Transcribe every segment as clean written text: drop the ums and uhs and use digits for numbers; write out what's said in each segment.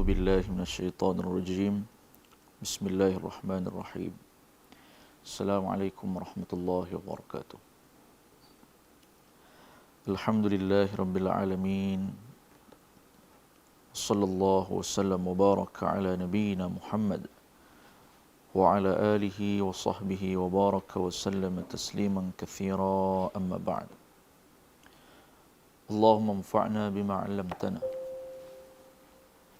بالله من الشيطان الرجيم بسم الله الرحمن الرحيم السلام عليكم ورحمة الله وبركاته الحمد لله رب العالمين صلى الله وسلم وبارك على نبينا محمد وعلى آله وصحبه وبارك وسلم تسليما كثيرا أما بعد اللهم انفعنا بما علمتنا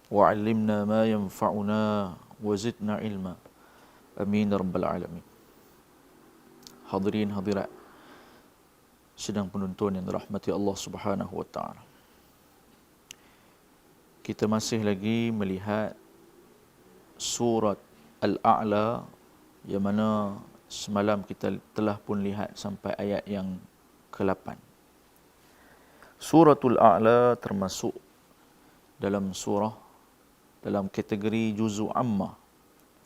وعلمنا ما ينفعنا وزدنا علما amin ya rabbal alamin. Hadirin hadirat sidang penonton yang dirahmati Allah Subhanahu wa taala. Kita masih lagi melihat surat Al-A'la yang mana semalam kita telah pun lihat sampai ayat yang ke-8. Suratul A'la termasuk dalam dalam kategori juzuk amma,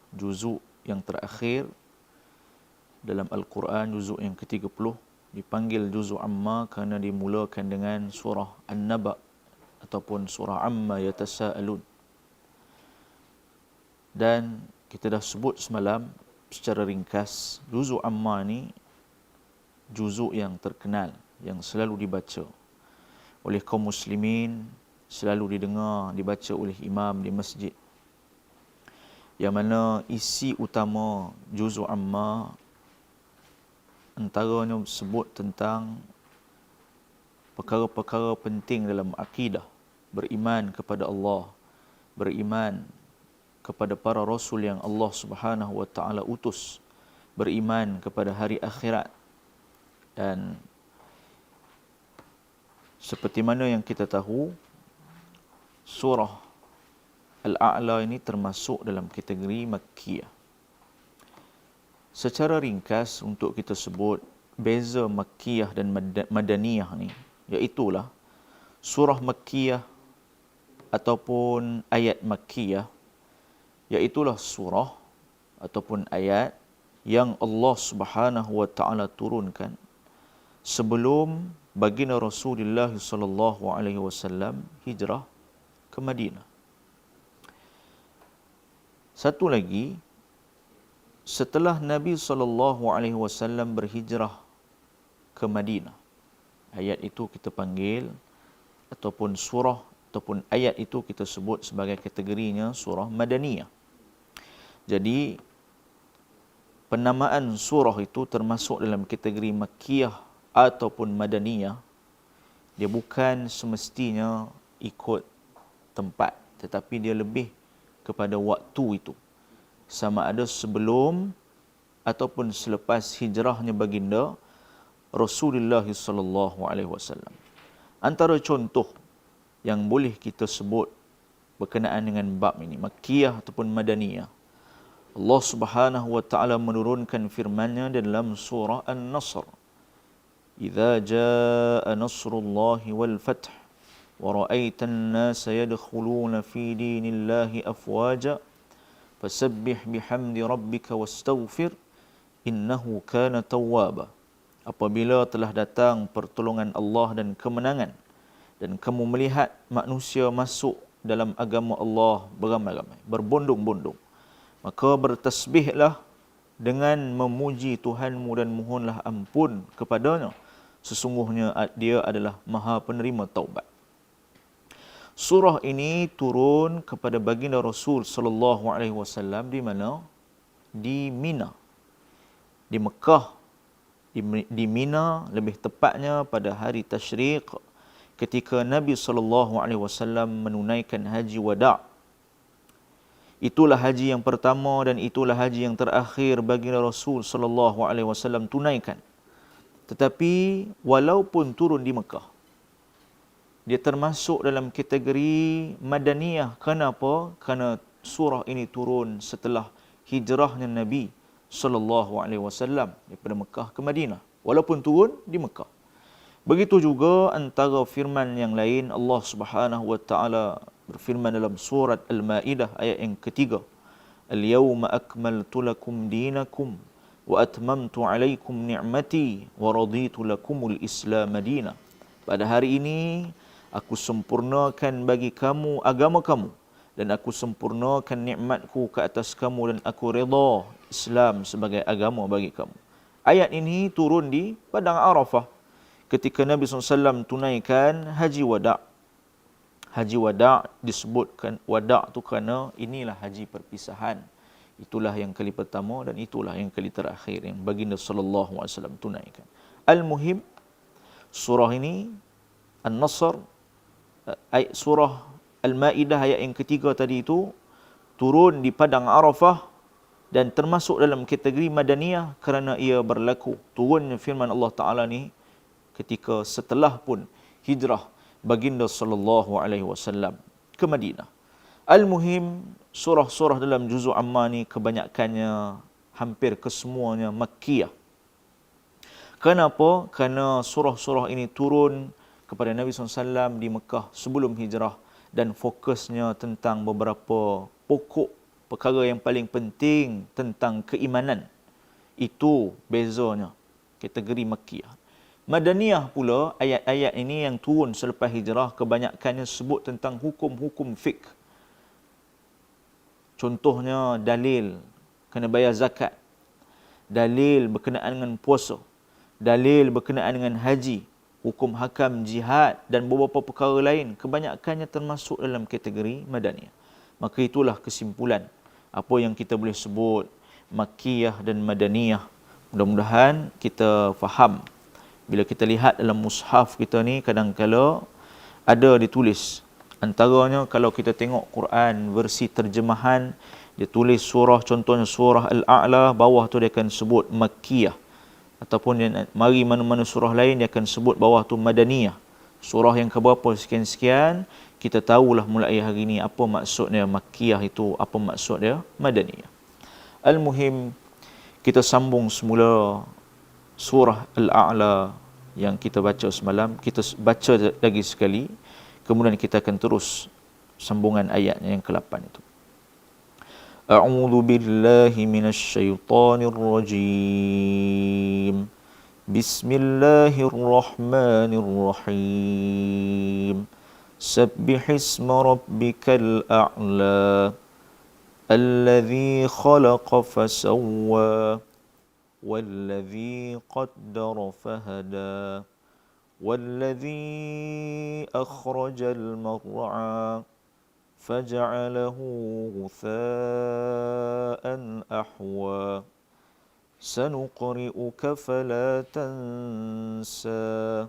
juzuk yang terakhir dalam Al-Quran, juzuk yang ke-30, dipanggil juzuk amma kerana dimulakan dengan surah An-Naba ataupun surah Amma Yatasa'alun. Dan kita dah sebut semalam secara ringkas, juzuk amma ni juzuk yang terkenal, yang selalu dibaca oleh kaum muslimin, selalu dibaca oleh imam di masjid. Yang mana isi utama juzuk amma antaranya sebut tentang perkara-perkara penting dalam akidah, beriman kepada Allah, beriman kepada para rasul yang Allah Subhanahu wa taala utus, beriman kepada hari akhirat. Dan seperti mana yang kita tahu, surah Al-A'la ini termasuk dalam kategori Makkiyah. Secara ringkas untuk kita sebut beza Makkiyah dan Madaniyah ni, iaitulah surah Makkiyah ataupun ayat Makkiyah, iaitulah surah ataupun ayat yang Allah Subhanahu wa taala turunkan sebelum baginda Rasulullah sallallahu alaihi wasallam hijrah ke Madinah. Satu lagi, setelah Nabi sallallahu alaihi wasallam berhijrah ke Madinah, ayat itu kita panggil ataupun surah ataupun ayat itu kita sebut sebagai kategorinya surah Madaniyah. Jadi penamaan surah itu termasuk dalam kategori Makkiyah ataupun Madaniyah. Dia bukan semestinya ikut tempat, tetapi dia lebih kepada waktu itu, sama ada sebelum ataupun selepas hijrahnya baginda Rasulullah sallallahu alaihi wasallam. Antara contoh yang boleh kita sebut berkenaan dengan bab ini, Makkiyah ataupun Madaniyah, Allah Subhanahu wa taala menurunkan firman-Nya dalam surah An-Nasr, "Idza jaa nasrullahi wal fath wa ra'aitan nasa yadkhuluna fi dinillahi afwaja fasabbih bihamdi rabbika wastaghfir innahu kana tawwaba." Apabila telah datang pertolongan Allah dan kemenangan, dan kamu melihat manusia masuk dalam agama Allah beramai-ramai, berbondong-bondong, maka bertasbihlah dengan memuji Tuhanmu dan mohonlah ampun kepadanya, sesungguhnya dia adalah Maha penerima taubat. Surah ini turun kepada baginda Rasul sallallahu alaihi wasallam di mana? Di Mina. Di Mekah, di Mina lebih tepatnya pada hari Tasyriq, ketika Nabi sallallahu alaihi wasallam menunaikan haji wada'. Itulah haji yang pertama dan itulah haji yang terakhir baginda Rasul sallallahu alaihi wasallam tunaikan. Tetapi walaupun turun di Mekah, dia termasuk dalam kategori Madaniyah. Kenapa? Kerana surah ini turun setelah hijrahnya Nabi sallallahu alaihi wasallam daripada Mekah ke Madinah, walaupun turun di Mekah. Begitu juga antara firman yang lain, Allah Subhanahu wa taala berfirman dalam surat Al-Maidah ayat yang ketiga, "Al-yawma akmaltu lakum dinakum wa atmamtu alaikum ni'mati wa raditu lakumul Islam madina." Pada hari ini aku sempurnakan bagi kamu agama kamu dan aku sempurnakan nikmatku ke atas kamu dan aku redha Islam sebagai agama bagi kamu. Ayat ini turun di Padang Arafah ketika Nabi SAW tunaikan haji wada'. Haji wada' disebutkan wada' tu kerana inilah haji perpisahan. Itulah yang kali pertama dan itulah yang kali terakhir yang baginda sallallahu alaihi wasallam tunaikan. Al-Muhim, surah ini An-Nasr, ayat surah Al-Maidah ayat yang ketiga tadi itu turun di Padang Arafah dan termasuk dalam kategori Madaniyah kerana ia berlaku turunnya firman Allah Ta'ala ni ketika setelah pun hijrah baginda sallallahu alaihi wasallam ke Madinah. Al-Muhim, surah-surah dalam juzuk Amma ni kebanyakannya hampir kesemuanya Makkiyah. Kenapa? Kerana surah-surah ini turun kepada Nabi SAW di Mekah sebelum hijrah dan fokusnya tentang beberapa pokok perkara yang paling penting tentang keimanan. Itu bezanya kategori Makkiyah. Madaniyah pula, ayat-ayat ini yang turun selepas hijrah kebanyakannya sebut tentang hukum-hukum fiqh. Contohnya dalil kena bayar zakat, dalil berkenaan dengan puasa, dalil berkenaan dengan haji, hukum hakam jihad dan beberapa perkara lain. Kebanyakannya termasuk dalam kategori Madaniyah. Maka itulah kesimpulan apa yang kita boleh sebut Makkiyah dan Madaniyah. Mudah-mudahan kita faham. Bila kita lihat dalam mushaf kita ni, kadang-kala ada ditulis. Antaranya kalau kita tengok Quran versi terjemahan, dia tulis surah, contohnya surah Al-A'la, bawah tu dia akan sebut Makkiyah. Ataupun dia mari mana-mana surah lain, dia akan sebut bawah tu Madaniyah. Surah yang keberapa sekian-sekian, kita tahulah mulai hari ini apa maksudnya Makkiyah itu, apa maksudnya Madaniyah. Al-Muhim, kita sambung semula surah Al-A'la yang kita baca semalam. Kita baca lagi sekali, kemudian kita akan terus sambungan ayatnya yang ke-8 itu. A'udzu billahi minasyaitonir rajim. Bismillahirrahmanirrahim. Sabbihisma rabbikal a'la alladzi khalaqa fasawwa والذي قدر فهدى والذي أخرج المرعى فجعله غثاء أحوى سنقرئك فلا تنسى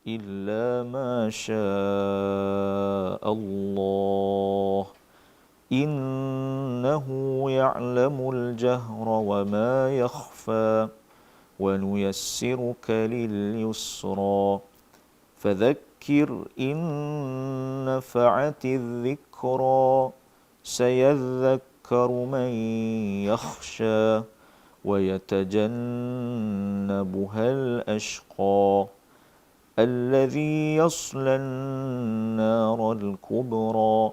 إلا ما شاء الله إنه يعلم الجهر وما يخفى ونيسرك لليسرى فذكر إن نفعت الذكرى سيذكر من يخشى ويتجنبها الأشقى الذي يصلى النار الكبرى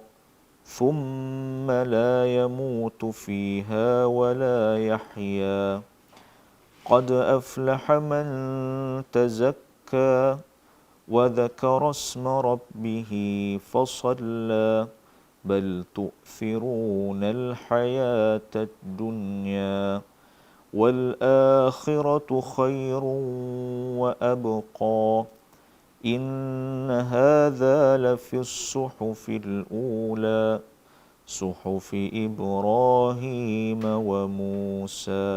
ثم لا يموت فيها ولا يحيا قد أفلح من تزكى وذكر اسم ربه فصلى بل تؤثرون الحياة الدنيا والآخرة خير وأبقى إن هذا لفي الصحف الأولى صحف إبراهيم وموسى.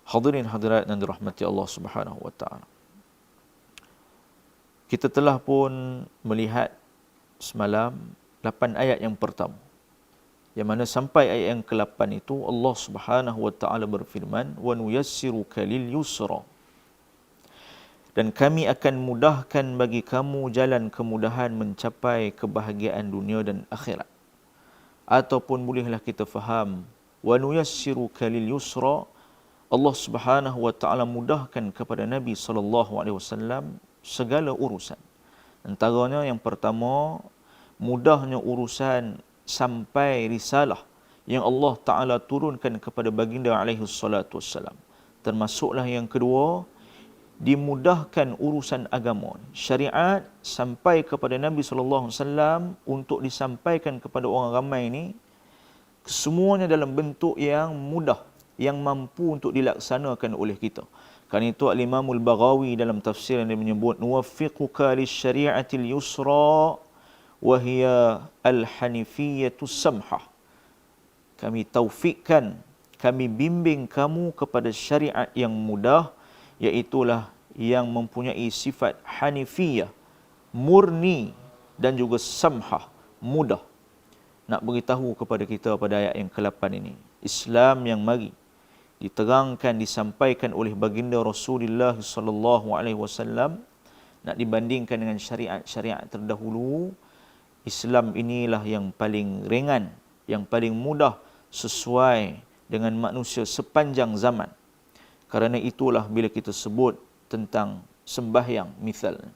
Hadirin hadirat yang dirahmati Allah Subhanahu wa taala. Kita telah pun melihat semalam 8 ayat yang pertama. Yang mana sampai ayat yang ke-8 itu Allah Subhanahu wa taala berfirman, "Wa nuyassiruka lil yusra." Dan kami akan mudahkan bagi kamu jalan kemudahan mencapai kebahagiaan dunia dan akhirat. Ataupun bolehlah kita faham, wa nuyassiruka lil yusra, Allah Subhanahu wa taala mudahkan kepada Nabi sallallahu alaihi wasallam segala urusan. Antaranya yang pertama, mudahnya urusan sampai risalah yang Allah Taala turunkan kepada baginda alaihi salatu wassalam. Termasuklah yang kedua, dimudahkan urusan agama. Syariat sampai kepada Nabi SAW untuk disampaikan kepada orang ramai ini, semuanya dalam bentuk yang mudah, yang mampu untuk dilaksanakan oleh kita. Kerana itu Al-Imam Al-Baghawi dalam tafsir yang dia menyebut, nuwaffiquka lisyari'atil yusra wa hiya al-hanifiyyatu samhah. Kami taufikkan, kami bimbing kamu kepada syariat yang mudah, iaitulah yang mempunyai sifat hanifiyah, murni, dan juga samhah, mudah. Nak beritahu kepada kita pada ayat yang ke-8 ini, Islam yang mari diterangkan, disampaikan oleh baginda Rasulullah sallallahu alaihi wasallam, nak dibandingkan dengan syariat-syariat terdahulu, Islam inilah yang paling ringan, yang paling mudah, sesuai dengan manusia sepanjang zaman. Kerana itulah bila kita sebut tentang sembahyang, misalnya,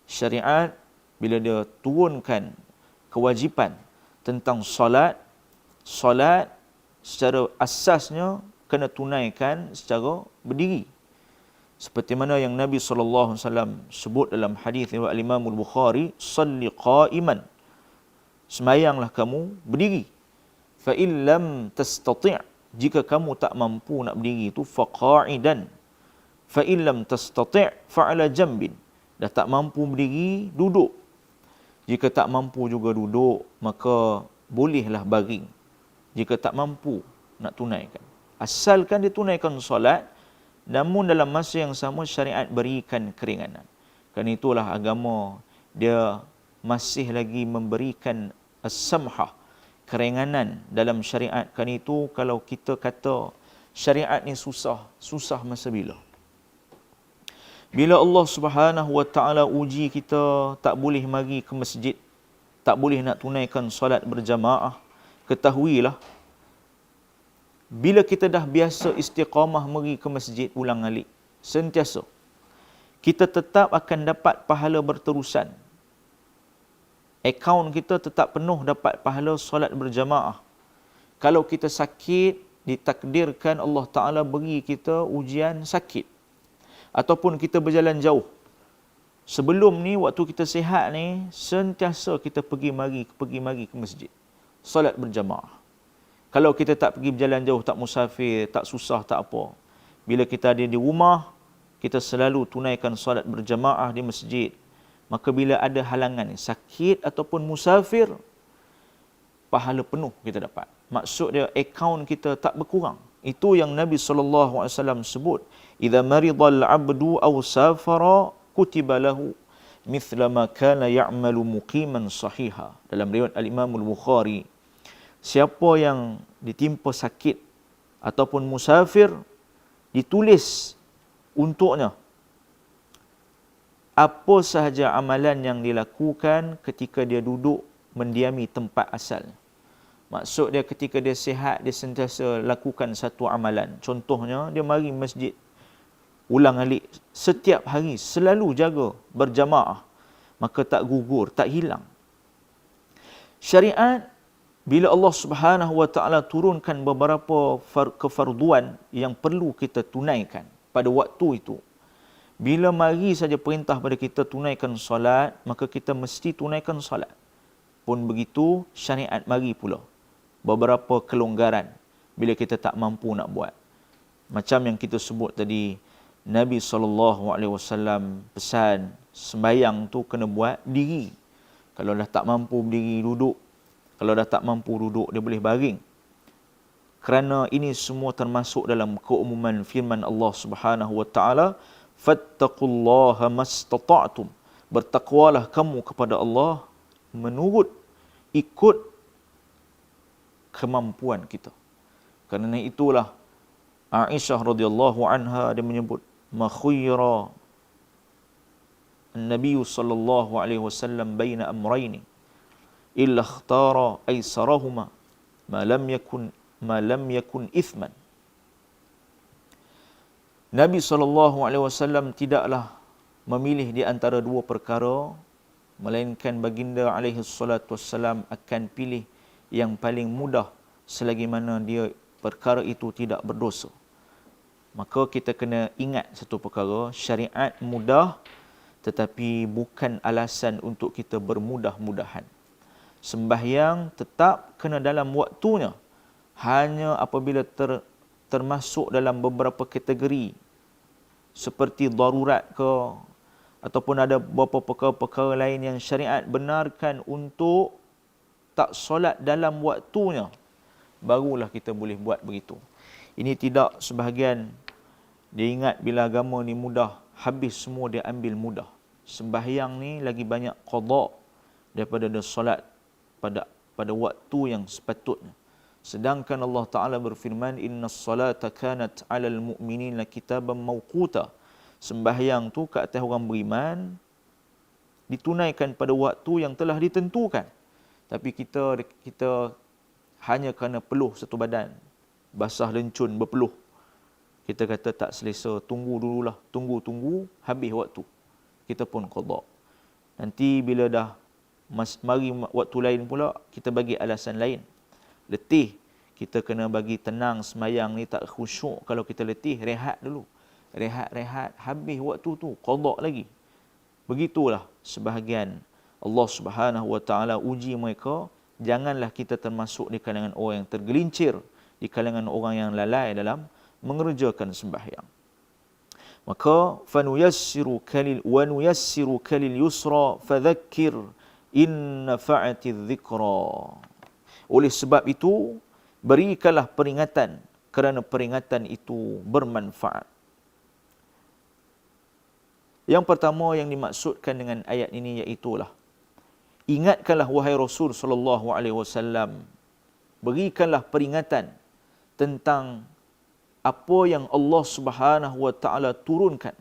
syariat bila dia turunkan kewajipan tentang solat secara asasnya kena tunaikan secara berdiri. Seperti mana yang Nabi SAW sebut dalam hadis riwayat Imam Al-Bukhari, salli qa'iman, semayanglah kamu berdiri. Fa in lam tastati', jika kamu tak mampu nak berdiri itu, faqa'idan. Fa in lam tastati' fa'ala jambin, dah tak mampu berdiri, duduk. Jika tak mampu juga duduk, maka bolehlah baring. Jika tak mampu nak tunaikan, asalkan dia tunaikan solat, namun dalam masa yang sama syariat berikan keringanan. Kerana itulah agama dia masih lagi memberikan as-samhah, keringanan dalam syariat. Kerana itu kalau kita kata syariat ni susah masa bila? Bila Allah Subhanahu wa taala uji kita tak boleh mari ke masjid, tak boleh nak tunaikan solat berjamaah, ketahuilah bila kita dah biasa istiqamah mari ke masjid ulang-alik, sentiasa, kita tetap akan dapat pahala berterusan. Akaun kita tetap penuh dapat pahala solat berjamaah. Kalau kita sakit, ditakdirkan Allah Ta'ala beri kita ujian sakit. Ataupun kita berjalan jauh. Sebelum ni, waktu kita sihat ni, sentiasa kita pergi mari ke masjid. Solat berjamaah. Kalau kita tak pergi berjalan jauh, tak musafir, tak susah, tak apa. Bila kita ada di rumah, kita selalu tunaikan solat berjamaah di masjid. Maka bila ada halangan, sakit ataupun musafir, pahala penuh kita dapat. Maksud dia, akaun kita tak berkurang. Itu yang Nabi SAW sebut. Idza maridal abdu aw safara kutiba lahu mithla ma kana ya'malu muqiman sahiha. Dalam riwayat Al-Imam Al-Bukhari, siapa yang ditimpa sakit ataupun musafir, ditulis untuknya apa sahaja amalan yang dilakukan ketika dia duduk mendiami tempat asalnya. Maksud dia ketika dia sihat, dia sentiasa lakukan satu amalan. Contohnya, dia mari masjid ulang-alik setiap hari, selalu jaga berjamaah, maka tak gugur, tak hilang. Syariat, bila Allah Subhanahu wa taala turunkan beberapa kefarduan yang perlu kita tunaikan pada waktu itu, bila mari saja perintah pada kita tunaikan solat, maka kita mesti tunaikan solat. Pun begitu, syariat mari pula beberapa kelonggaran bila kita tak mampu nak buat. Macam yang kita sebut tadi, Nabi SAW pesan sembahyang tu kena buat diri. Kalau dah tak mampu berdiri, duduk. Kalau dah tak mampu duduk, dia boleh baring. Kerana ini semua termasuk dalam keumuman firman Allah Subhanahu wa taala, fattaqullaha mastata'tum. Bertakwalah kamu kepada Allah menurut, ikut kemampuan kita. Kerana itulah Aisyah radhiyallahu anha dia menyebut, ma khuyira an-nabiy sallallahu alaihi wasallam baina amrayni illa ikhtara aysarahuma ma lam yakun ithman. Nabi SAW tidaklah memilih di antara dua perkara, melainkan baginda alaihi salatu wassalam akan pilih yang paling mudah selagi mana dia perkara itu tidak berdosa. Maka kita kena ingat satu perkara, syariat mudah tetapi bukan alasan untuk kita bermudah-mudahan. Sembahyang tetap kena dalam waktunya. Hanya apabila termasuk dalam beberapa kategori seperti darurat ke, ataupun ada beberapa perkara-perkara lain yang syariat benarkan untuk tak solat dalam waktunya, barulah kita boleh buat begitu. Ini tidak sebahagian dia ingat bila agama ni mudah, habis semua dia ambil mudah. Sembahyang ni lagi banyak qada daripada dia solat pada waktu yang sepatutnya. Sedangkan Allah Ta'ala berfirman, Inna salata kanat alal mu'minin kitaban mawquta. Sembahyang tu ke atas orang beriman ditunaikan pada waktu yang telah ditentukan. Tapi kita hanya kerana peluh satu badan, basah lencun berpeluh, kita kata tak selesa, tunggu dululah, tunggu, habis waktu, kita pun qada. Nanti bila dah mari waktu lain pula, kita bagi alasan lain. Letih, kita kena bagi tenang, semayang ni tak khusyuk. Kalau kita letih, rehat dulu. Rehat, habis waktu tu, qada lagi. Begitulah sebahagian Allah Subhanahu Wa Taala uji mereka. Janganlah kita termasuk di kalangan orang yang tergelincir, di kalangan orang yang lalai dalam mengerjakan sembahyang. Maka wanuyassiruka lil yusra fadhakkir in nafa'ati dzikra. Oleh sebab itu, berikanlah peringatan kerana peringatan itu bermanfaat. Yang pertama yang dimaksudkan dengan ayat ini iaitulah, ingatkanlah wahai Rasul sallallahu alaihi wasallam, berikanlah peringatan tentang apa yang Allah Subhanahu wa taala turunkan,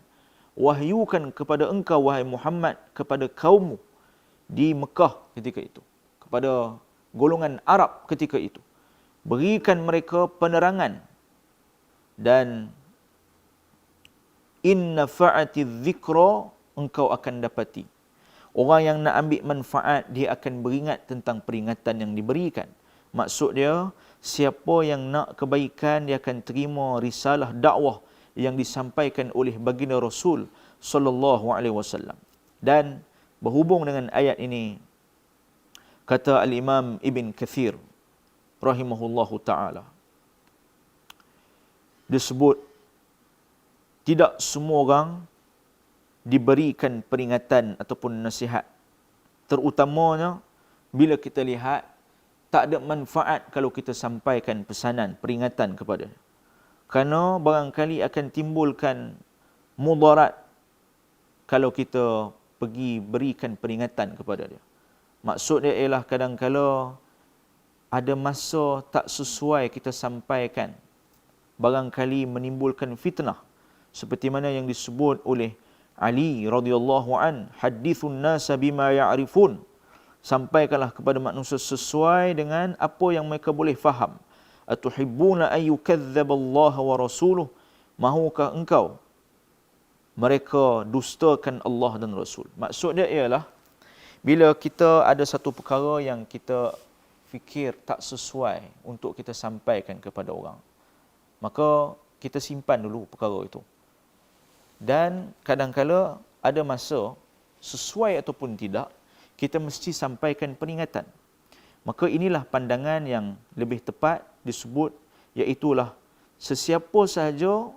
wahyukan kepada engkau wahai Muhammad, kepada kaummu di Mekah ketika itu, kepada golongan Arab ketika itu. Berikan mereka penerangan, dan in nafa'ati dzikra, engkau akan dapati. Orang yang nak ambil manfaat, dia akan beringat tentang peringatan yang diberikan. Maksud dia, siapa yang nak kebaikan, dia akan terima risalah dakwah yang disampaikan oleh baginda Rasul sallallahu alaihi wasallam. Dan berhubung dengan ayat ini, kata Al-Imam Ibn Kathir rahimahullahu ta'ala, disebut tidak semua orang diberikan peringatan ataupun nasihat. Terutamanya bila kita lihat tak ada manfaat kalau kita sampaikan pesanan, peringatan kepada dia. Kerana barangkali akan timbulkan mudarat kalau kita pergi berikan peringatan kepada dia. Maksud dia ialah kadang-kala ada masa tak sesuai kita sampaikan, barangkali menimbulkan fitnah. Seperti mana yang disebut oleh Ali radhiyallahu an, hadithun nasa bima ya'rifun. Sampaikanlah kepada manusia sesuai dengan apa yang mereka boleh faham. Atuhibbuna an yukadzdzaba Allah wa rasuluh? Mahukah engkau mereka dustakan Allah dan Rasul? Maksud dia ialah, bila kita ada satu perkara yang kita fikir tak sesuai untuk kita sampaikan kepada orang, maka kita simpan dulu perkara itu. Dan kadang-kala ada masa, sesuai ataupun tidak, kita mesti sampaikan peringatan. Maka inilah pandangan yang lebih tepat disebut, iaitulah sesiapa sahaja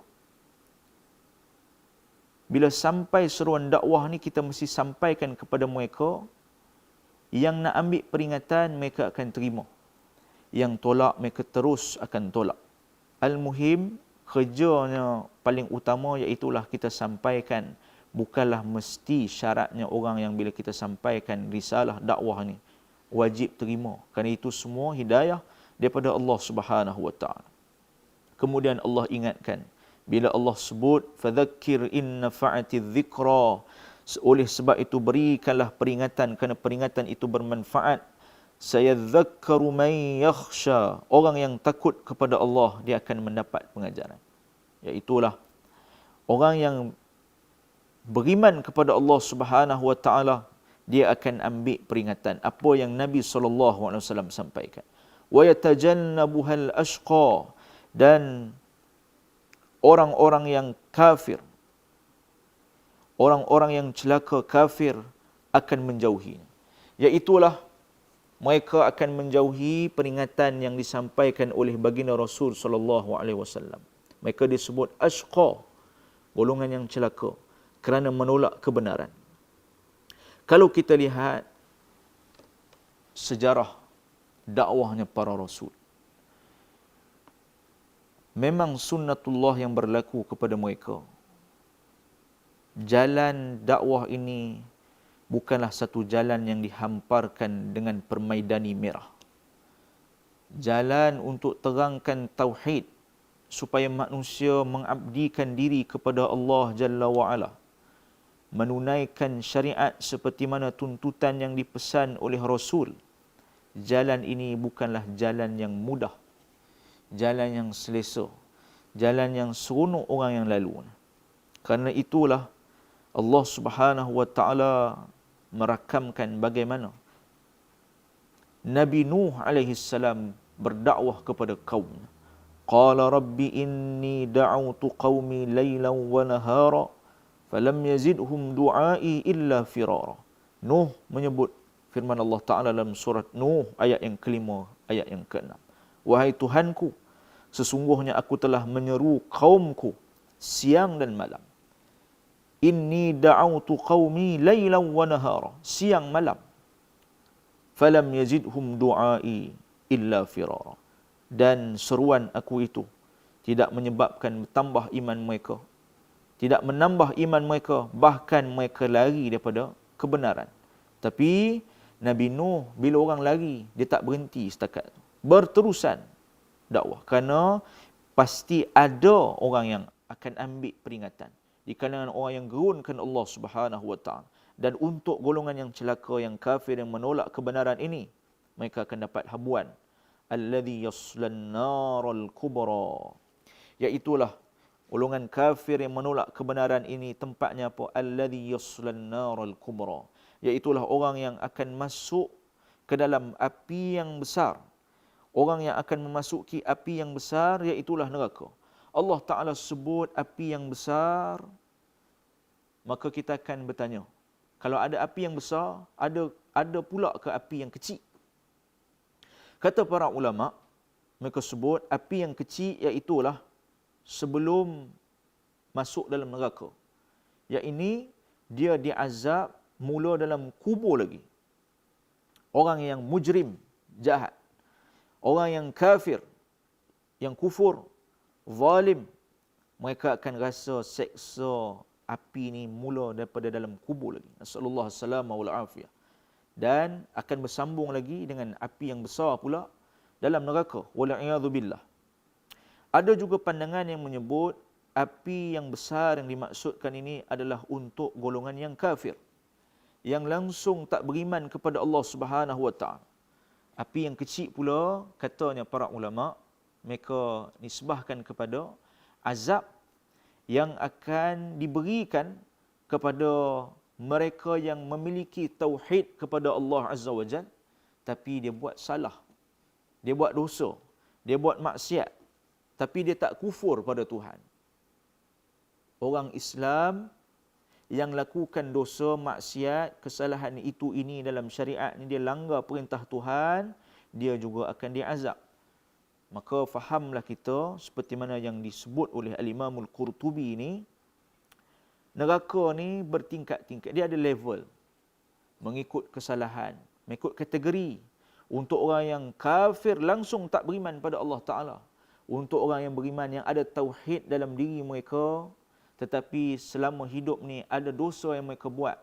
bila sampai seruan dakwah ni, kita mesti sampaikan kepada mereka. Yang nak ambil peringatan, mereka akan terima. Yang tolak, mereka terus akan tolak. Al-muhim, kerjanya paling utama iaitulah kita sampaikan. Bukanlah mesti syaratnya orang yang bila kita sampaikan risalah dakwah ni wajib terima. Kerana itu semua hidayah daripada Allah Subhanahu wa taala. Kemudian Allah ingatkan, bila Allah sebut fadzakkir in nafa'ati dzikra, oleh sebab itu berikanlah peringatan kerana peringatan itu bermanfaat. Sayadzakkaru man yakhsha, orang yang takut kepada Allah dia akan mendapat pengajaran. Iaitulah orang yang beriman kepada Allah Subhanahu wa taala, dia akan ambil peringatan apa yang Nabi SAW sampaikan. Wa yatajannabuhal ashqa, dan orang-orang yang kafir, orang-orang yang celaka kafir akan menjauhinya. Iaitulah mereka akan menjauhi peringatan yang disampaikan oleh baginda Rasul sallallahu alaihi wasallam. Mereka disebut ashqa, golongan yang celaka kerana menolak kebenaran. Kalau kita lihat sejarah dakwahnya para rasul, memang sunnatullah yang berlaku kepada mereka. Jalan dakwah ini bukanlah satu jalan yang dihamparkan dengan permaidani merah. Jalan untuk terangkan tauhid supaya manusia mengabdikan diri kepada Allah Jalla wa'ala, menunaikan syariat seperti mana tuntutan yang dipesan oleh Rasul. Jalan ini bukanlah jalan yang mudah, jalan yang selesa, jalan yang seronok orang yang lalu. Karena itulah Allah Subhanahu wa taala merakamkan bagaimana Nabi Nuh alaihi salam berdakwah kepada kaumnya. Qala rabbi inni da'awtu qaumi laylan wa nahara falam yazidhum du'ai illa firara. Nuh menyebut firman Allah Ta'ala dalam surat Nuh ayat yang kelima, ayat yang keenam. Wahai Tuhanku, sesungguhnya aku telah menyeru kaumku siang dan malam. Inni da'awtu qaumi laylan wa nahara, siang malam. Falam yazidhum du'ai illa firara. Dan seruan aku itu tidak menyebabkan bertambah iman mereka, tidak menambah iman mereka, bahkan mereka lari daripada kebenaran. Tapi Nabi Nuh bila orang lari, dia tak berhenti setakat itu, berterusan dakwah, kerana pasti ada orang yang akan ambil peringatan di kalangan orang yang gerunkan Allah Subhanahu wa taala. Dan untuk golongan yang celaka, yang kafir, yang menolak kebenaran ini, mereka akan dapat habuan alladhi yaslan naral kubra, iaitulah golongan kafir yang menolak kebenaran ini tempatnya apa? Alladhi yaslan naral kubra, iaitulah orang yang akan masuk ke dalam api yang besar. Orang yang akan memasuki api yang besar, iaitulah neraka. Allah Ta'ala sebut api yang besar, maka kita akan bertanya, kalau ada api yang besar, ada pula ke api yang kecil? Kata para ulama, mereka sebut api yang kecil iaitulah sebelum masuk dalam neraka. Iaitu dia diazab mula dalam kubur lagi. Orang yang mujrim, jahat, orang yang kafir, yang kufur, zalim, mereka akan rasa seksa api ni mula daripada dalam kubur lagi. Nasallallahu alaihi wal afiyah. Dan akan bersambung lagi dengan api yang besar pula dalam neraka. Wal'iyadhu billah. Ada juga pandangan yang menyebut api yang besar yang dimaksudkan ini adalah untuk golongan yang kafir, yang langsung tak beriman kepada Allah Subhanahu wa taala. Api yang kecil pula, katanya para ulama, mereka nisbahkan kepada azab yang akan diberikan kepada mereka yang memiliki tauhid kepada Allah Azza wa Jal, tapi dia buat salah, dia buat dosa, dia buat maksiat, tapi dia tak kufur pada Tuhan. Orang Islam yang lakukan dosa, maksiat, kesalahan itu ini dalam syariat ni, dia langgar perintah Tuhan, dia juga akan diazab. Maka fahamlah kita, seperti mana yang disebut oleh Al-Imamul Qurtubi ni, neraka ni bertingkat-tingkat, dia ada level mengikut kesalahan, mengikut kategori. Untuk orang yang kafir langsung tak beriman pada Allah Ta'ala, untuk orang yang beriman yang ada tauhid dalam diri mereka, tetapi selama hidup ni ada dosa yang mereka buat,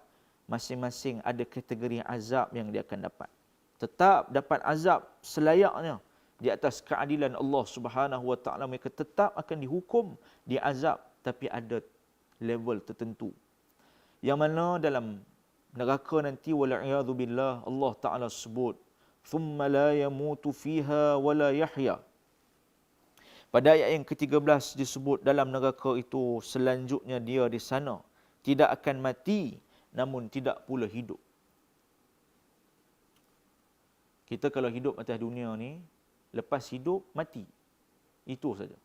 masing-masing ada kategori azab yang dia akan dapat. Tetap dapat azab selayaknya di atas keadilan Allah Subhanahu wa taala. Mereka tetap akan dihukum, diazab, tapi ada level tertentu, yang mana dalam neraka nanti, wal'iyadhu billah, Allah Ta'ala sebut thumma la yamutu fiha wa la yahya. Pada ayat yang ke-13 disebut dalam neraka itu, selanjutnya dia di sana tidak akan mati, namun tidak pula hidup. Kita kalau hidup atas dunia ni, lepas hidup, mati. Itu saja.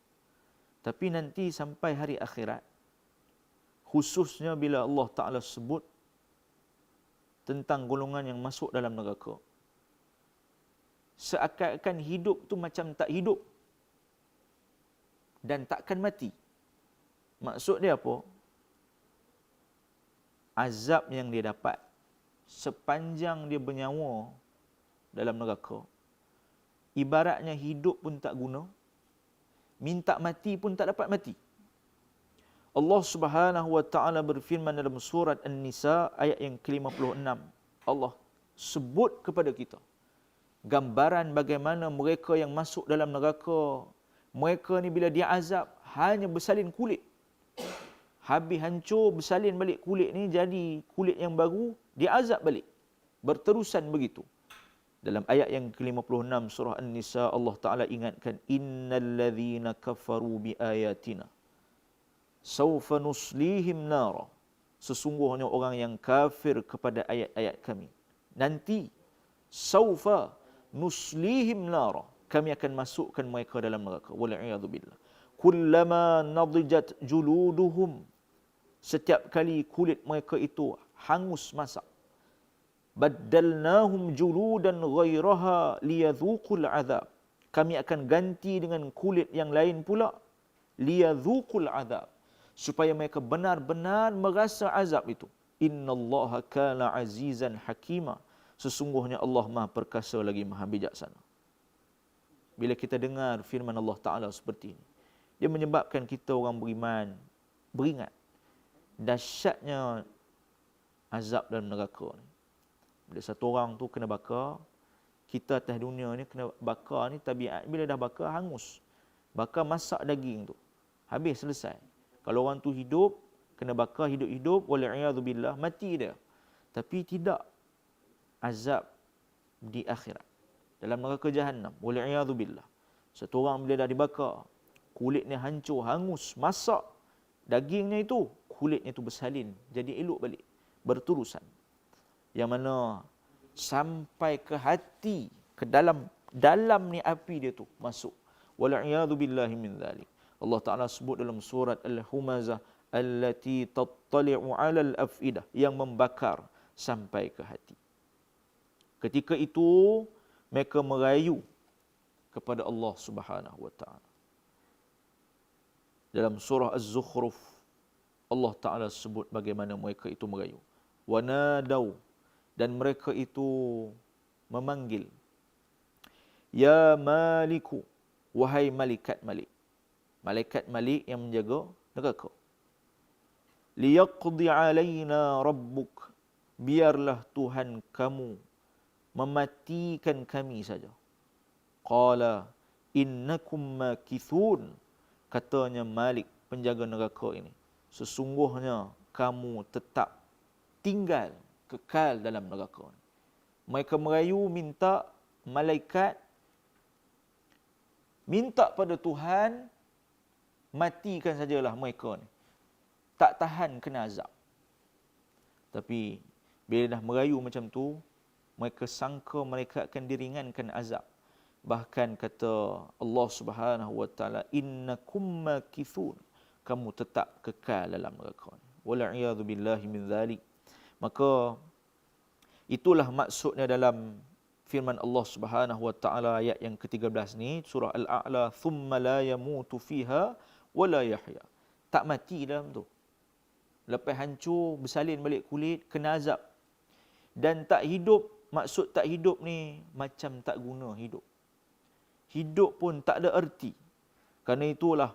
Tapi nanti sampai hari akhirat, khususnya bila Allah Ta'ala sebut tentang golongan yang masuk dalam neraka, seakan-akan hidup tu macam tak hidup dan takkan mati. Maksud dia apa? Azab yang dia dapat sepanjang dia bernyawa dalam neraka, ibaratnya hidup pun tak guna, minta mati pun tak dapat mati. Allah Subhanahu wa taala berfirman dalam surat An-Nisa ayat yang ke-56. Allah sebut kepada kita gambaran bagaimana mereka yang masuk dalam neraka, mereka ni bila dia azab hanya bersalin kulit. Habis hancur, bersalin balik kulit ni jadi kulit yang baru, dia azab balik. Berterusan begitu. Dalam ayat yang ke-56 surah An-Nisa, Allah Ta'ala ingatkan, innal ladzina kafaru bi ayatina sawfa nuslihim nara. Sesungguhnya orang yang kafir kepada ayat-ayat kami, nanti sawfa nuslihim nara, kami akan masukkan mereka dalam neraka. Wal'iyadu billah. Kullama nadijat juluduhum, setiap kali kulit mereka itu hangus masak, baddalnahum juludan ghairaha liyadhuqul azab, kami akan ganti dengan kulit yang lain pula, liyadhuqul azab, supaya mereka benar-benar merasa azab itu. Innallaha kana azizan hakima, sesungguhnya Allah Maha perkasa lagi Maha bijaksana. Bila kita dengar firman Allah Ta'ala seperti ini, dia menyebabkan kita orang beriman beringat dahsyatnya azab dalam neraka ni. Bila satu orang tu kena bakar, kita atas dunia ni kena bakar ni, tabiat bila dah bakar hangus. Bakar masak daging tu, habis selesai. Kalau orang tu hidup, kena bakar hidup-hidup, wal'iyadzubillah, mati dia. Tapi tidak azab di akhirat, dalam neraka Jahannam, wal'iyadzubillah. Satu orang bila dah dibakar, kulitnya hancur, hangus, masak dagingnya itu, kulitnya itu bersalin, jadi elok balik, berterusan. Yang mana sampai ke hati, ke dalam ni api dia tu masuk. Wal'iyadu billahi min dhalik. Allah Ta'ala sebut dalam surat Al-Humazah, allati tattali'u 'alal af'idah, yang membakar sampai ke hati. Ketika itu mereka merayu kepada Allah Subhanahu wa taala. Dalam surah Az-Zukhruf, Allah Ta'ala sebut bagaimana mereka itu merayu. Wanadau, dan mereka itu memanggil, ya maliku, wahai malaikat Malik. Malaikat Malik yang menjaga neraka. Liyaqdi alaina rabbuk, biarlah Tuhan kamu mematikan kami saja. Qala innakum makithun, katanya Malik, penjaga neraka ini, sesungguhnya kamu tetap tinggal, kekal dalam neraka. Mereka merayu minta malaikat, minta pada Tuhan, matikan sajalah mereka ni, tak tahan kena azab. Tapi bila dah merayu macam tu, mereka sangka mereka akan diringankan azab. Bahkan kata Allah Subhanahu wa taala, innakum makithun, kamu tetap kekal dalam neraka. Wal'iyadu billahi min dhalik. Maka itulah maksudnya dalam firman Allah Subhanahu wa taala ayat yang ke-13 ni, surah Al-A'la, thumma la yamutu fiha wa la yahya. Tak mati dalam tu. Lepas hancur, bersalin balik kulit, kena azab. Dan tak hidup, maksud tak hidup ni macam tak guna hidup. Hidup pun tak ada erti. Kerana itulah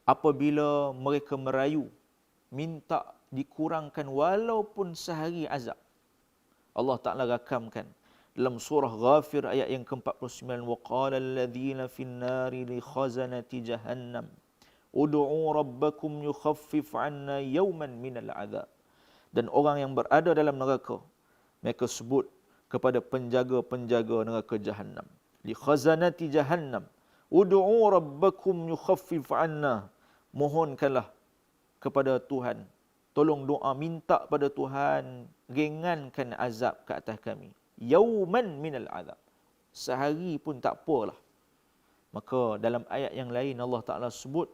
apabila mereka merayu, minta dikurangkan walaupun sehari azab, Allah Ta'ala rakamkan dalam surah Ghafir ayat yang ke-49, wa qala alladhina fin nari li khazanati jahannam ud'u rabbakum yukhaffif 'anna yawman minal 'adzab. Dan orang yang berada dalam neraka, mereka sebut kepada penjaga-penjaga neraka Jahannam, li khazanati jahannam ud'u rabbakum yukhaffif 'anna, mohonkanlah kepada Tuhan, tolong doa minta pada Tuhan ringankan azab ke atas kami. Yauman minal azab, sehari pun tak apalah. Maka dalam ayat yang lain Allah Ta'ala sebut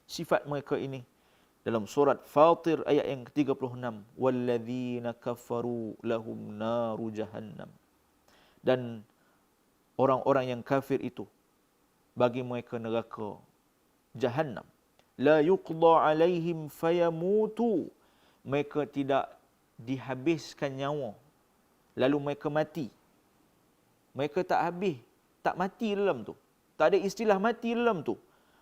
sifat mereka ini. Dalam surat Fatir ayat yang ke-36. وَالَّذِينَ كَفَرُوا لَهُمْ نَارُ جَهَنَّمْ. Dan orang-orang yang kafir itu, bagi mereka neraka Jahannam. La yuqda alaihim fayamutu. Mereka tidak dihabiskan nyawa, lalu mereka mati. Mereka tak habis, tak mati dalam tu. Tak ada istilah mati dalam tu.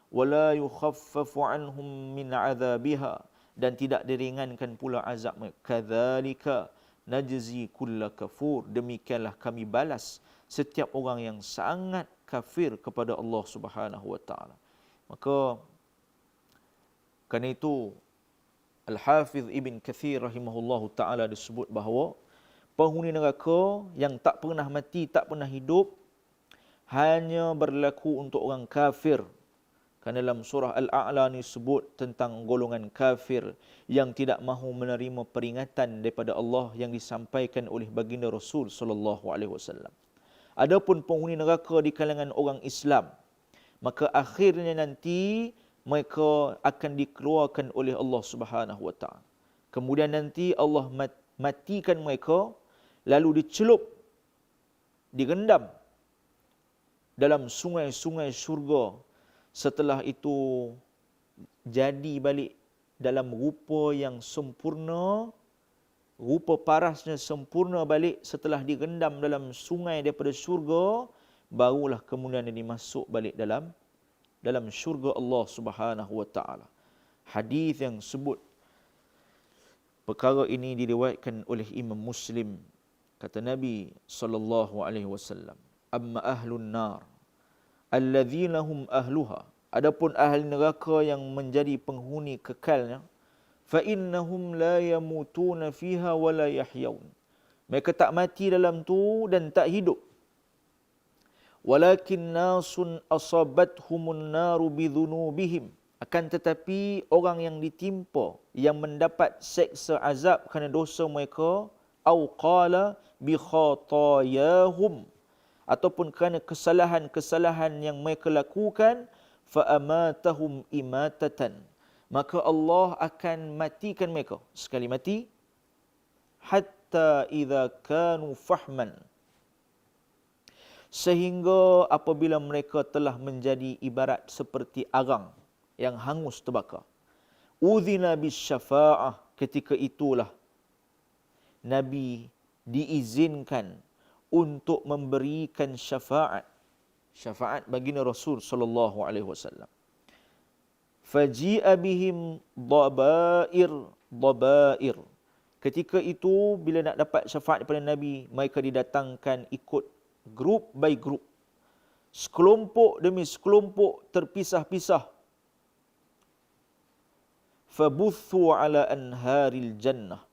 Wala yukhaffafu anhum min azabiha. Dan tidak diringankan pula azab mereka. Kadzalika najzi kulla kafur. Demikianlah kami balas setiap orang yang sangat kafir kepada Allah Subhanahu wa taala. Maka kerana itu Al-Hafiz Ibn Kathir rahimahullahu ta'ala disebut bahawa penghuni neraka yang tak pernah mati, tak pernah hidup, hanya berlaku untuk orang kafir. Kerana dalam surah Al-A'la ni sebut tentang golongan kafir yang tidak mahu menerima peringatan daripada Allah yang disampaikan oleh baginda Rasul sallallahu alaihi wasallam. Adapun penghuni neraka di kalangan orang Islam, maka akhirnya nanti mereka akan dikeluarkan oleh Allah Subhanahu wa taala. Kemudian nanti Allah matikan mereka, lalu dicelup, direndam dalam sungai-sungai syurga. Setelah itu jadi balik dalam rupa yang sempurna, rupa parasnya sempurna balik setelah direndam dalam sungai daripada syurga, barulah kemudian dia dimasuk balik dalam syurga Allah Subhanahu wa taala. Hadis yang sebut perkara ini diriwayatkan oleh Imam Muslim. Kata Nabi sallallahu alaihi wasallam, "Amma ahlun nar alladzina hum ahluha." Adapun ahli neraka yang menjadi penghuni kekalnya, fa innahum la yamutuna fiha wa la yahyaun. Mereka tak mati dalam tu dan tak hidup. Walakin nasun asabathumun naru bidhunubihim. Akan tetapi orang yang ditimpa, yang mendapat seksa azab kerana dosa mereka, au qala bi khatayahum, ataupun kerana kesalahan-kesalahan yang mereka lakukan, fa amatahum imatatan, maka Allah akan matikan mereka sekali mati, hatta idza kanu fahman, sehingga apabila mereka telah menjadi ibarat seperti arang yang hangus terbakar. Udhina bisyafa'ah, ketika itulah Nabi diizinkan untuk memberikan syafaat. Syafaat baginda Rasul sallallahu alaihi wasallam. Faji'a bihim dabair. Ketika itu bila nak dapat syafaat daripada Nabi, mereka didatangkan ikut grup by grup, sekelompok demi sekelompok, terpisah-pisah. Fabuthu ala anharil jannah,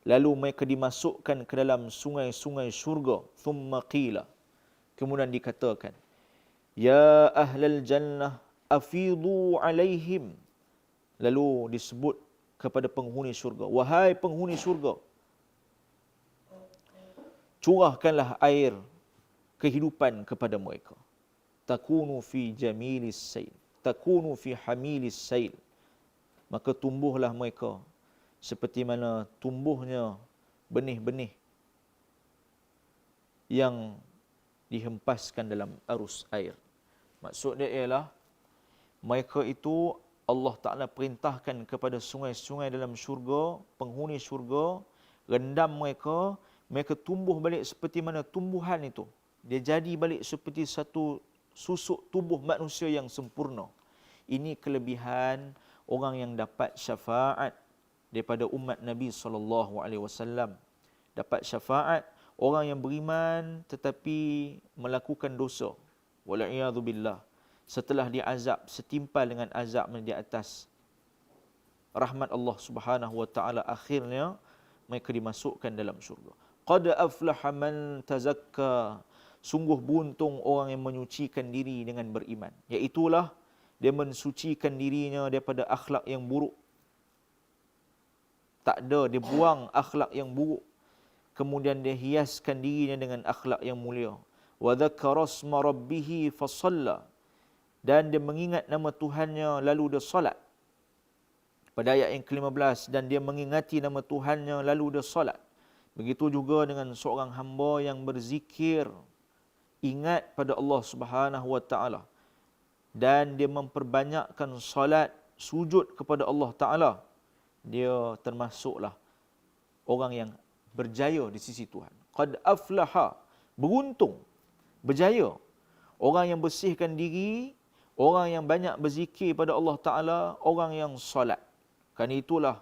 lalu mereka dimasukkan ke dalam sungai-sungai syurga. Thumma qila, kemudian dikatakan, ya ahlal jannah afidu alaihim, lalu disebut kepada penghuni syurga, wahai penghuni syurga, curahkanlah air kehidupan kepada mereka. Takunu fi jamilis sail, takunu fi hamilis sail, maka tumbuhlah mereka seperti mana tumbuhnya benih-benih yang dihempaskan dalam arus air. Maksud dia ialah mereka itu Allah Ta'ala perintahkan kepada sungai-sungai dalam syurga, penghuni syurga, rendam mereka, mereka tumbuh balik seperti mana tumbuhan itu. Dia jadi balik seperti satu susuk tubuh manusia yang sempurna. Ini kelebihan orang yang dapat syafaat daripada umat Nabi SAW. Dapat syafaat orang yang beriman tetapi melakukan dosa. Wal'iyadzubillah. Setelah diazab setimpal dengan azab di atas rahmat Allah Subhanahu wa taala, akhirnya mereka dimasukkan dalam syurga. Qad aflaha man tazakka. Sungguh beruntung orang yang menyucikan diri dengan beriman. Iaitulah dia mensucikan dirinya daripada akhlak yang buruk. Tak ada, dia buang akhlak yang buruk. Kemudian dia hiaskan dirinya dengan akhlak yang mulia. Wa dzakara asma rabbih fasalla. dan dia mengingat nama Tuhannya lalu dia solat. Pada ayat yang ke-15, dan dia mengingati nama Tuhannya lalu dia solat. Begitu juga dengan seorang hamba yang berzikir, ingat pada Allah Subhanahu wa taala, dan dia memperbanyakkan solat, sujud kepada Allah Taala, dia termasuklah orang yang berjaya di sisi Tuhan. Qad aflaha, beruntung, berjaya orang yang bersihkan diri, orang yang banyak berzikir pada Allah Taala, orang yang solat. Kerana itulah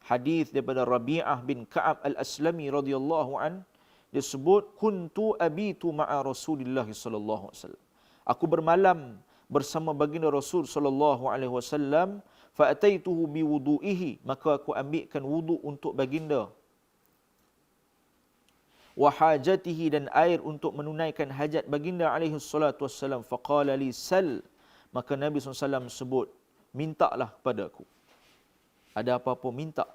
hadis daripada Rabi'ah bin Ka'ab al-Aslami radhiyallahu an, dia sebut, kuntu abitu ma'a Rasulillah sallallahu alaihi wasallam. Aku bermalam bersama baginda Rasul sallallahu alaihi wasallam, fa ataituhu bi wudu'ihi, maka aku ambilkan wudu untuk baginda, wa hajatihi, dan air untuk menunaikan hajat baginda alaihi salatu wassalam, faqala li sal, maka Nabi SAW sebut, mintalah padaku, ada apa-apa minta.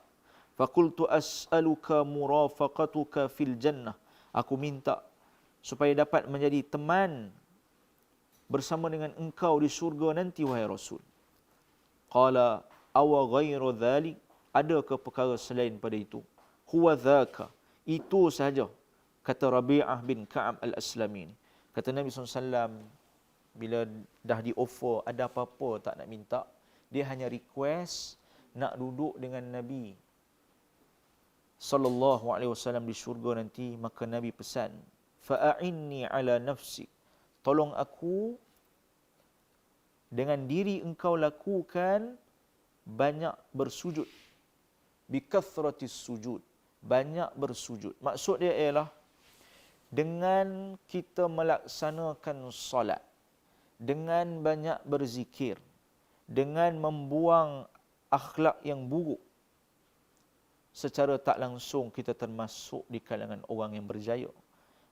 Faqultu as'aluka murafaqatuka fil jannah, aku minta supaya dapat menjadi teman bersama dengan engkau di syurga nanti, wahai Rasul. Qala awa ghairu dhalik, adakah perkara selain pada itu? Huwa dhaka, itu sahaja, kata Rabi'ah bin Ka'ab al-Aslami ni. Kata Nabi SAW, bila dah di offer ada apa-apa tak nak minta, dia hanya request nak duduk dengan Nabi sallallahu alaihi wasallam di syurga nanti, maka Nabi pesan, fa'inni ala nafsi, tolong aku dengan diri engkau lakukan banyak bersujud, bikathratis sujud, banyak bersujud. Maksud dia ialah dengan kita melaksanakan solat, dengan banyak berzikir, dengan membuang akhlak yang buruk, secara tak langsung kita termasuk di kalangan orang yang berjaya.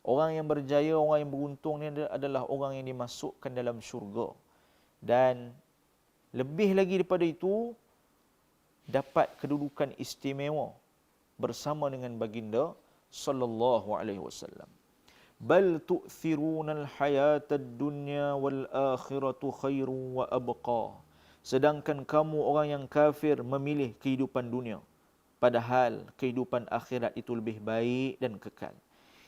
Orang yang berjaya, orang yang beruntung ni adalah orang yang dimasukkan dalam syurga. Dan lebih lagi daripada itu, dapat kedudukan istimewa bersama dengan baginda sallallahu alaihi wasallam. Bal tu'thiruna al-hayata ad-dunya wal akhiratu khairun wa abqa. Sedangkan kamu orang yang kafir memilih kehidupan dunia, padahal kehidupan akhirat itu lebih baik dan kekal.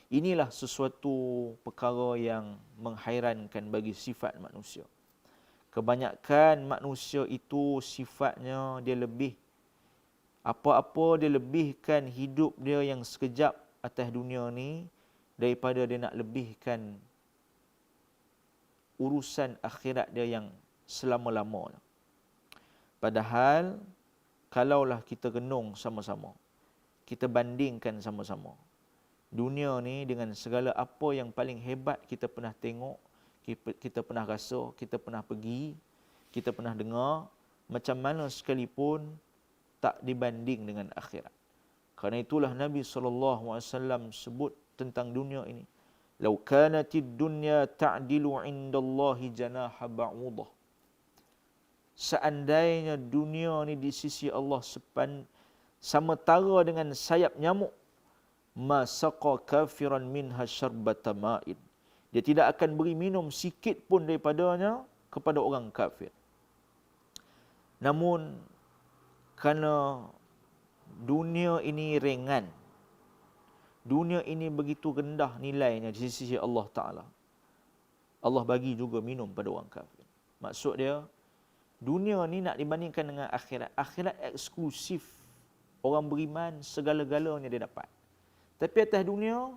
Inilah sesuatu perkara yang menghairankan bagi sifat manusia. Kebanyakan manusia itu sifatnya dia lebih, apa-apa dia lebihkan hidup dia yang sekejap atas dunia ni daripada dia nak lebihkan urusan akhirat dia yang selama-lamanya. Padahal kalaulah kita renung sama-sama, kita bandingkan sama-sama, dunia ni dengan segala apa yang paling hebat kita pernah tengok, kita pernah rasa, kita pernah pergi, kita pernah dengar, macam mana sekalipun tak dibanding dengan akhirat. Kerana itulah Nabi SAW sebut tentang dunia ini, lau kanatid dunya ta'dilu indallahi janaha ba'udah, seandainya dunia ni di sisi Allah sementara dengan sayap nyamuk, ma saqa kafiran minha syarbata ma'in, dia tidak akan beri minum sikit pun daripadanya kepada orang kafir. Namun kerana dunia ini ringan, dunia ini begitu rendah nilainya di sisi Allah Ta'ala, Allah bagi juga minum pada orang kafir. Maksud dia, dunia ni nak dibandingkan dengan akhirat. Akhirat eksklusif, orang beriman segala-galanya dia dapat. Tapi atas dunia,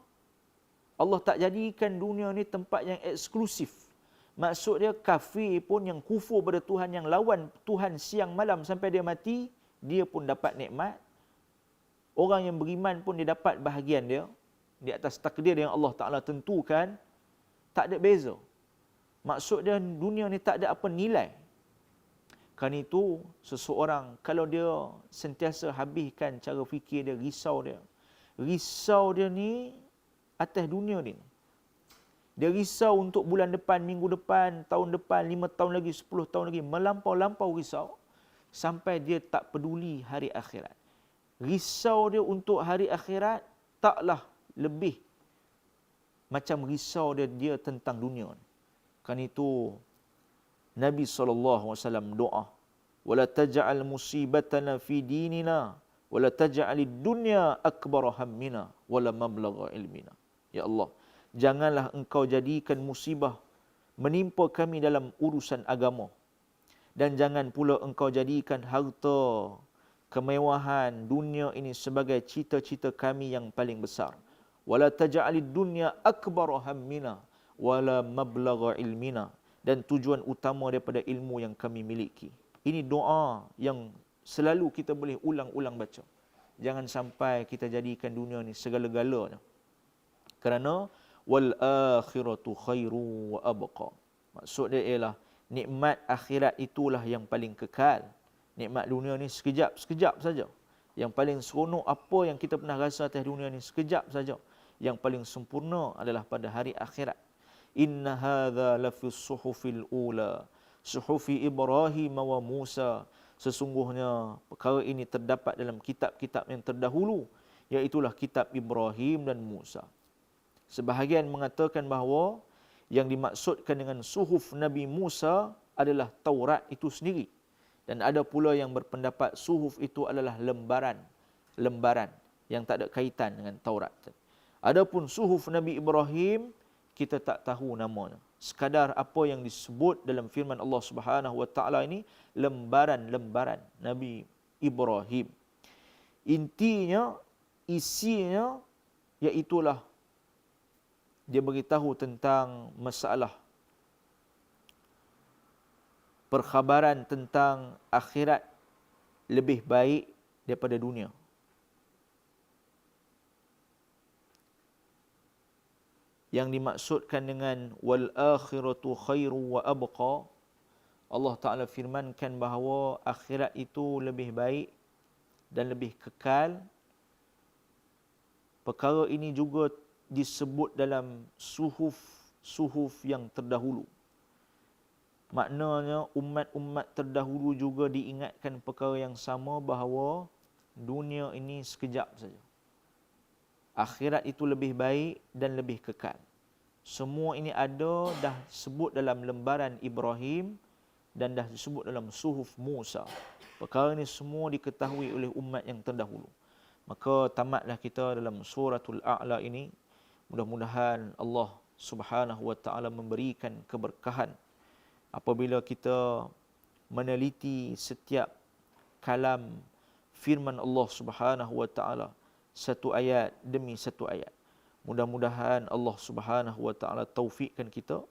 Allah tak jadikan dunia ni tempat yang eksklusif. Maksud dia, kafir pun yang kufur pada Tuhan, yang lawan Tuhan siang malam sampai dia mati, dia pun dapat nikmat. Orang yang beriman pun dia dapat bahagian dia di atas takdir yang Allah Ta'ala tentukan. Tak ada beza. Maksud dia, dunia ni tak ada apa nilai. Kerana itu, seseorang kalau dia sentiasa habiskan cara fikir dia, risau dia ni atas dunia ni. Dia risau untuk bulan depan, minggu depan, tahun depan, 5 tahun lagi, 10 tahun lagi. Melampau-lampau risau sampai dia tak peduli hari akhirat. Risau dia untuk hari akhirat taklah lebih macam risau dia tentang dunia. Kerana itu Nabi SAW doa, wala taj'al musibatana fi dinina wala taj'alid dunya akbar hammina wala mablagha ilmina. Ya Allah, janganlah engkau jadikan musibah menimpa kami dalam urusan agama, dan jangan pula engkau jadikan harta kemewahan dunia ini sebagai cita-cita kami yang paling besar. Wala taj'alid dunya akbar hammina wala mablagha ilmina, dan tujuan utama daripada ilmu yang kami miliki. Ini doa yang selalu kita boleh ulang-ulang baca. Jangan sampai kita jadikan dunia ni segala-galanya. Kerana wal akhiratu khairu wa abqa. Maksud dia ialah nikmat akhirat itulah yang paling kekal. Nikmat dunia ni sekejap saja. Yang paling seronok apa yang kita pernah rasa atas dunia ni sekejap saja. Yang paling sempurna adalah pada hari akhirat. Inna hadza lafis suhufil ula, suhufi Ibrahim wa Musa. Sesungguhnya perkara ini terdapat dalam kitab-kitab yang terdahulu, iaitulah kitab Ibrahim dan Musa. Sebahagian mengatakan bahawa yang dimaksudkan dengan suhuf Nabi Musa adalah Taurat itu sendiri. Dan ada pula yang berpendapat suhuf itu adalah lembaran yang tak ada kaitan dengan Taurat. Adapun suhuf Nabi Ibrahim, kita tak tahu namanya. Sekadar apa yang disebut dalam firman Allah Subhanahu wa taala ini, lembaran-lembaran Nabi Ibrahim. Intinya, isinya iaitulah dia beritahu tentang masalah perkhabaran tentang akhirat lebih baik daripada dunia. Yang dimaksudkan dengan wal akhiratu khairu wa abqa, Allah Ta'ala firmankan bahawa akhirat itu lebih baik dan lebih kekal. Perkara ini juga disebut dalam suhuf yang terdahulu. Maknanya umat-umat terdahulu juga diingatkan perkara yang sama, bahawa dunia ini sekejap saja. Akhirat itu lebih baik dan lebih kekal. Semua ini ada dah disebut dalam lembaran Ibrahim dan dah disebut dalam suhuf Musa. Perkara ini semua diketahui oleh umat yang terdahulu. Maka tamatlah kita dalam suratul A'la ini. Mudah-mudahan Allah Subhanahu wa taala memberikan keberkahan apabila kita meneliti setiap kalam firman Allah Subhanahu wa taala satu ayat demi satu ayat. Mudah-mudahan Allah Subhanahu wa taala taufikkan kita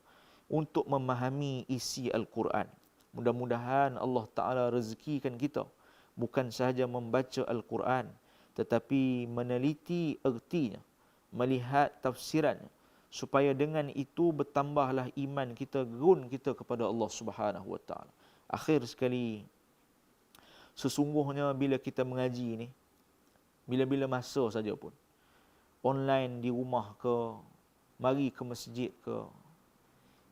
untuk memahami isi Al-Quran. Mudah-mudahan Allah Taala rezekikan kita bukan sahaja membaca Al-Quran, tetapi meneliti ertinya, melihat tafsirannya, supaya dengan itu bertambahlah iman kita, gerun kita kepada Allah Subhanahu wa taala. Akhir sekali, sesungguhnya bila kita mengaji ni, bila-bila masa saja pun, online di rumah ke, mari ke masjid ke,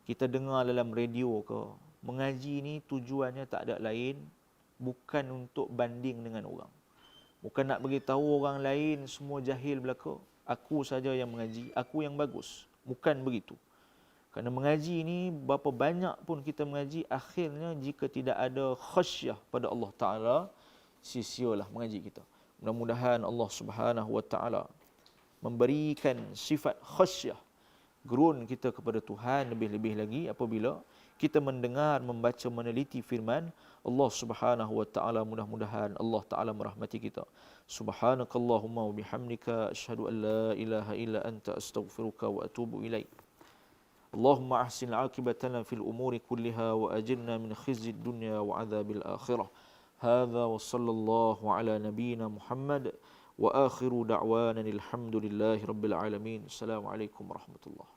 kita dengar dalam radio ke, mengaji ni tujuannya tak ada lain, bukan untuk banding dengan orang. Bukan nak beritahu orang lain semua jahil belaka, aku saja yang mengaji, aku yang bagus. Bukan begitu. Kerana mengaji ni, berapa banyak pun kita mengaji, akhirnya jika tidak ada khasyah pada Allah Ta'ala, sia-sialah mengaji kita. Mudah-mudahan Allah Subhanahu wa taala memberikan sifat khasyah, gerun kita kepada Tuhan lebih-lebih lagi apabila kita mendengar, membaca, meneliti firman Allah Subhanahu wa taala. Mudah-mudahan Allah Taala merahmati kita. Subhanakallahumma wa bihamdika asyhadu an la ilaha illa anta astaghfiruka wa atubu ilaik. Allahumma ahsin aqibatana fil umuri kulliha wa ajirna min khizyid dunya wa adzabil akhirah. هذا وصلى الله على نبينا محمد وآخر دعوانا الحمد لله رب العالمين. السلام عليكم ورحمة الله.